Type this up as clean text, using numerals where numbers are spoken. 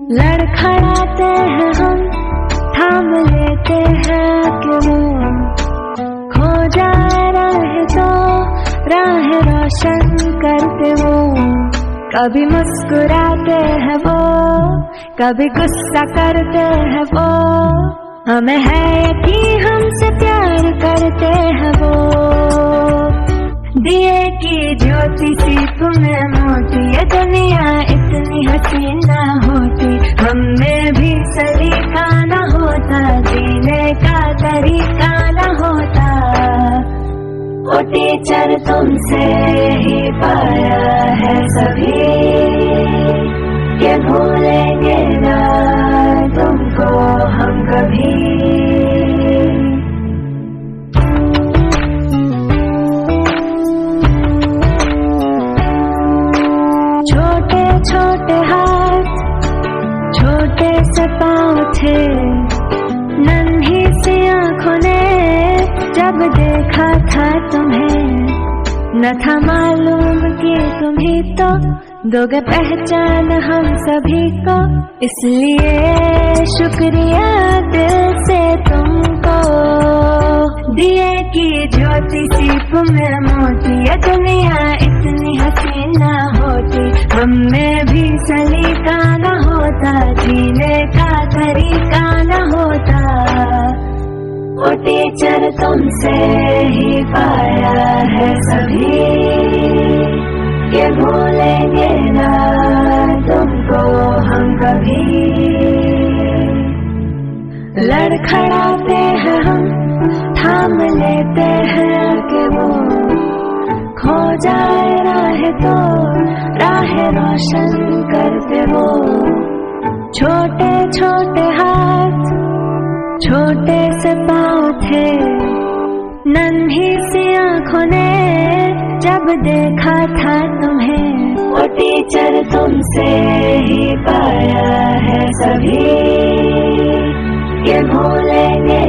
लड़खड़ाते हैं हम, थाम लेते हैं कि वो खो जाए राह तो राह रोशन करते वो। कभी मुस्कुराते हैं वो, कभी गुस्सा करते हैं वो, हमें है यकीन हमसे प्यार करते हैं वो। दिए की ज्योति सी तुम्हें मोती, ये दुनिया इतनी हसीन ना होती, हमें भी सलीका न होता, जीने का तरीका न होता। ओ टीचर तुमसे ही पाया है सभी, ये भूलेंगे ना तुमको हम कभी। छोटे छोटे हाथ, छोटे से पाँव थे, नन्ही सी आँखों ने जब देखा था तुम्हें, न था मालूम कि तुम ही तो दोगे पहचान हम सभी को। इसलिए शुक्रिया दिल से तुमको, दिए की ज्योति सी तुम्हें मोती, ये दुनिया इतनी हसीन ना होती, हमें भी सलीका न होता, जीने का तरीका न होता। ओ टीचर तुमसे ही पाया है सभी, ये भूलेंगे ना तुमको हम कभी। लड़खड़ाते हैं हम, थाम लेते हैं कि वो खो जाए राह तो राह रोशन करते वो। छोटे छोटे हाथ, छोटे से पाँव थे, नन्ही सी आँखों ने जब देखा था तुम्हें, वो टीचर तुमसे ही पाया है सभी, ये भूलेंगे